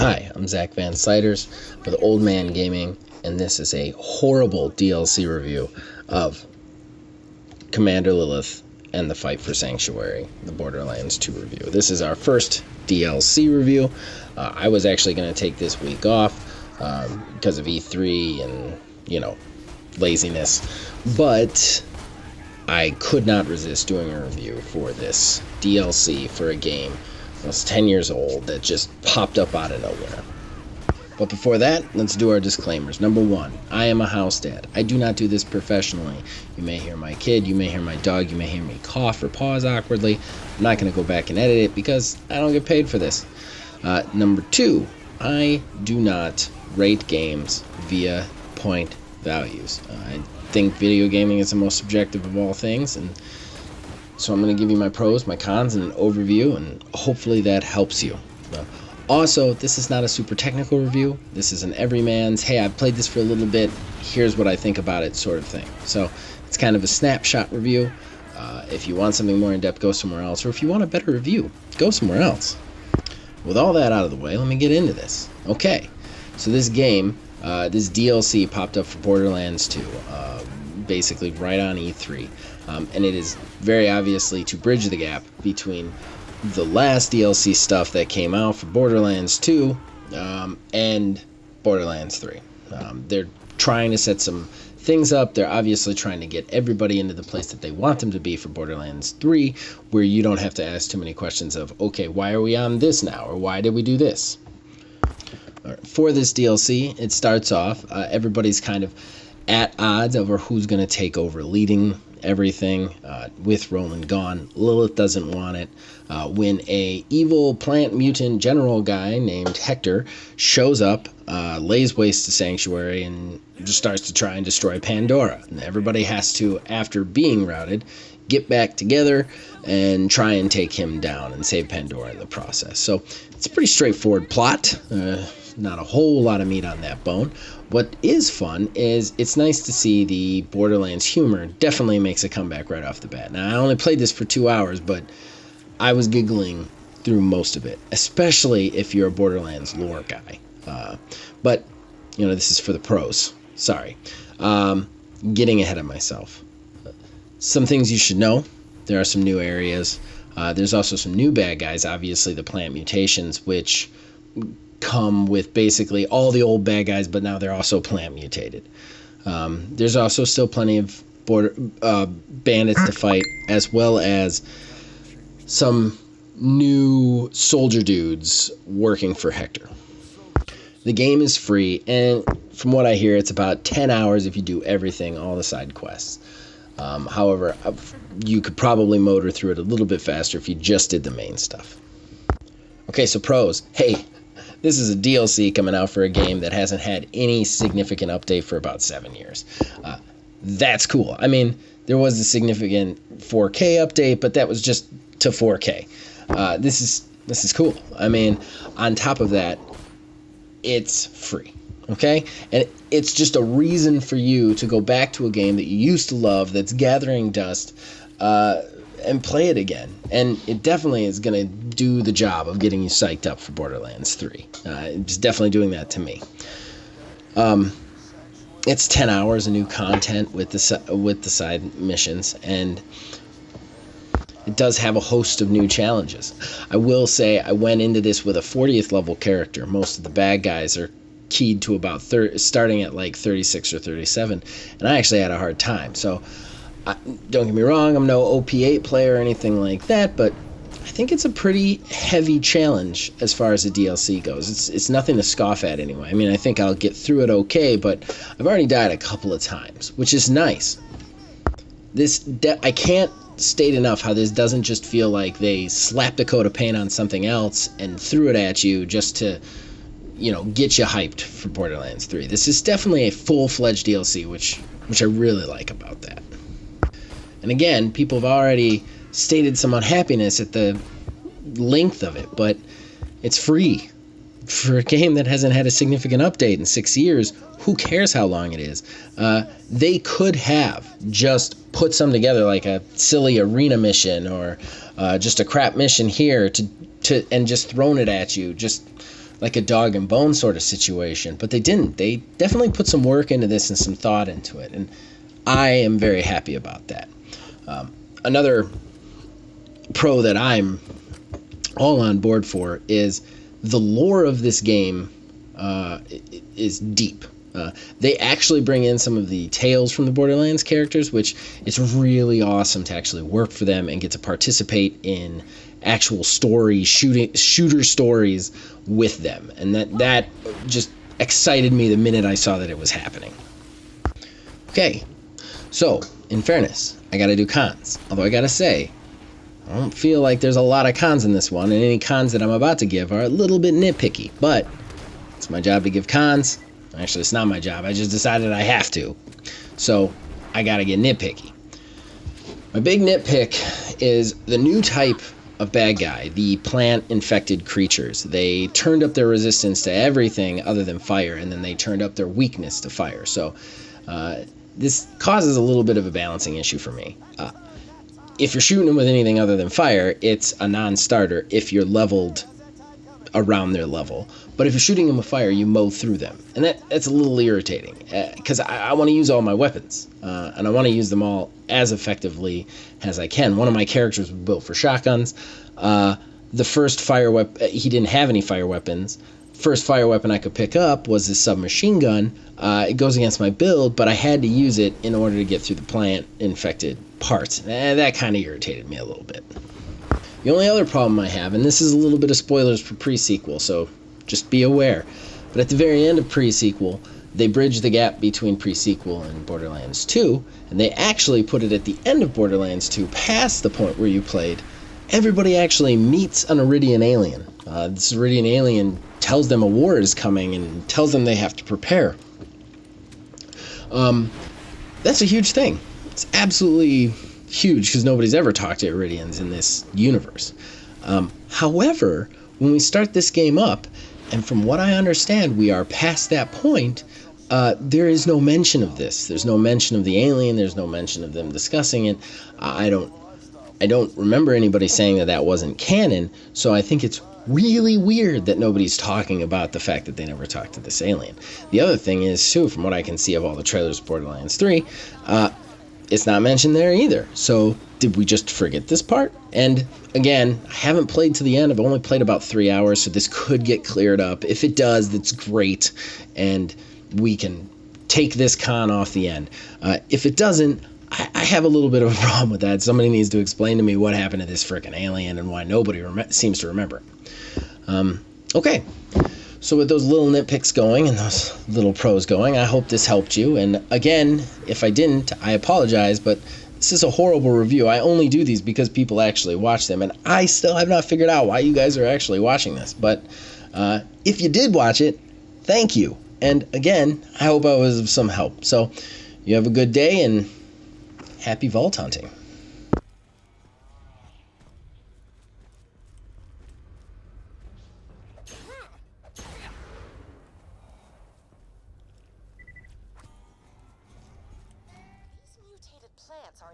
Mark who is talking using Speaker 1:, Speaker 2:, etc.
Speaker 1: Hi, I'm Zach Van Siders with Old Man Gaming, and this is a horrible DLC review of Commander Lilith and the Fight for Sanctuary, the Borderlands 2 review. This is our first DLC review. I was actually going to take this week off because of E3 and, laziness, but I could not resist doing a review for this DLC for a game that's 10 years old that just popped up out of nowhere. But before that, let's do our disclaimers. Number one, I am a house dad. I do not do this professionally. You may hear my kid, you may hear my dog, you may hear me cough or pause awkwardly. I'm not going to go back and edit it because I don't get paid for this. Number two, I do not rate games via point values. I think video gaming is the most subjective of all things, and so I'm going to give you my pros, my cons, and an overview, and hopefully that helps you. Also, this is not a super technical review. This is an everyman's, hey, I've played this for a little bit, here's what I think about it sort of thing. So it's kind of a snapshot review. If you want something more in-depth, go somewhere else. Or if you want a better review, go somewhere else. With all that out of the way, let me get into this. Okay, so this game, this DLC popped up for Borderlands 2, basically right on E3. And it is very obviously to bridge the gap between the last DLC stuff that came out for Borderlands 2 and Borderlands 3. They're trying to set some things up. They're obviously trying to get everybody into the place that they want them to be for Borderlands 3, where you don't have to ask too many questions of, okay, why are we on this now? Or why did we do this? For this DLC, it starts off, everybody's kind of at odds over who's going to take over leading everything with Roland gone. Lilith doesn't want it. When a evil plant mutant general guy named Hector shows up, lays waste to Sanctuary, and just starts to try and destroy Pandora. And everybody has to, after being routed, get back together and try and take him down and save Pandora in the process. So it's a pretty straightforward plot. Not a whole lot of meat on that bone. What is fun is it's nice to see the Borderlands humor definitely makes a comeback right off the bat. Now, I only played this for 2 hours, but I was giggling through most of it, especially if you're a Borderlands lore guy. But, this is for the pros. Sorry. Getting ahead of myself. Some things you should know. There are some new areas. There's also some new bad guys, obviously the plant mutations, which come with basically all the old bad guys, but now they're also plant mutated. There's also still plenty of bandits to fight, as well as some new soldier dudes working for Hector. The game is free, and from what I hear, it's about 10 hours if you do everything, all the side quests. However, you could probably motor through it a little bit faster if you just did the main stuff. Okay, so pros. Hey, this is a DLC coming out for a game that hasn't had any significant update for about 7 years. That's cool. I mean, there was a significant 4K update, but that was just to 4K. This is cool. I mean, on top of that, it's free. Okay? And it's just a reason for you to go back to a game that you used to love that's gathering dust and play it again. And it definitely is going to do the job of getting you psyched up for Borderlands 3. It's definitely doing that to me. It's 10 hours of new content with the side missions, and it does have a host of new challenges. I will say I went into this with a 40th level character. Most of the bad guys are keyed to about starting at like 36 or 37, and I actually had a hard time. So don't get me wrong, I'm no OP8 player or anything like that, but I think it's a pretty heavy challenge as far as the DLC goes. It's nothing to scoff at anyway. I mean, I think I'll get through it okay, but I've already died a couple of times, which is nice. I can't state enough how this doesn't just feel like they slapped a coat of paint on something else and threw it at you just to, get you hyped for Borderlands 3. This is definitely a full-fledged DLC, which I really like about that. And again, people have already stated some unhappiness at the length of it, but it's free. For a game that hasn't had a significant update in 6 years, who cares how long it is? They could have just put some together like a silly arena mission or just a crap mission here and just thrown it at you just like a dog and bone sort of situation, but they didn't. They definitely put some work into this and some thought into it, and I am very happy about that. Another pro that I'm all on board for is the lore of this game is deep. They actually bring in some of the tales from the Borderlands characters, which it's really awesome to actually work for them and get to participate in actual shooter stories with them. And that just excited me the minute I saw that it was happening. Okay, so in fairness, I gotta do cons. Although I gotta say, I don't feel like there's a lot of cons in this one, and any cons that I'm about to give are a little bit nitpicky, but it's my job to give cons. Actually, it's not my job. I just decided I have to. So, I gotta get nitpicky. My big nitpick is the new type of bad guy, the plant-infected creatures. They turned up their resistance to everything other than fire, and then they turned up their weakness to fire. So, this causes a little bit of a balancing issue for me. If you're shooting them with anything other than fire, it's a non-starter if you're leveled around their level. But if you're shooting them with fire, you mow through them. And that's a little irritating, because I want to use all my weapons, and I want to use them all as effectively as I can. One of my characters was built for shotguns. The first fire weapon, he didn't have any fire weapons. First fire weapon I could pick up was this submachine gun. It goes against my build, but I had to use it in order to get through the plant-infected parts. That kind of irritated me a little bit. The only other problem I have, and this is a little bit of spoilers for pre-sequel, so just be aware, but at the very end of pre-sequel, they bridge the gap between pre-sequel and Borderlands 2, and they actually put it at the end of Borderlands 2, past the point where you played. Everybody actually meets an Iridian alien. This Iridian alien tells them a war is coming and tells them they have to prepare. That's a huge thing. It's absolutely huge, because nobody's ever talked to Iridians in this universe. However, when we start this game up, and from what I understand, we are past that point, there is no mention of this. There's no mention of the alien. There's no mention of them discussing it. I don't remember anybody saying that wasn't canon, so I think it's really weird that nobody's talking about the fact that they never talked to this alien. The other thing is, too, from what I can see of all the trailers of Borderlands 3, it's not mentioned there either. So did we just forget this part? And again, I haven't played to the end. I've only played about 3 hours, so this could get cleared up. If it does, that's great, and we can take this con off the end. If it doesn't, I have a little bit of a problem with that. Somebody needs to explain to me what happened to this frickin' alien and why nobody seems to remember. Okay. So with those little nitpicks going and those little pros going, I hope this helped you. And again, if I didn't, I apologize, but this is a horrible review. I only do these because people actually watch them, and I still have not figured out why you guys are actually watching this. But if you did watch it, thank you. And again, I hope I was of some help. So you have a good day, and happy vault hunting.
Speaker 2: These mutated plants are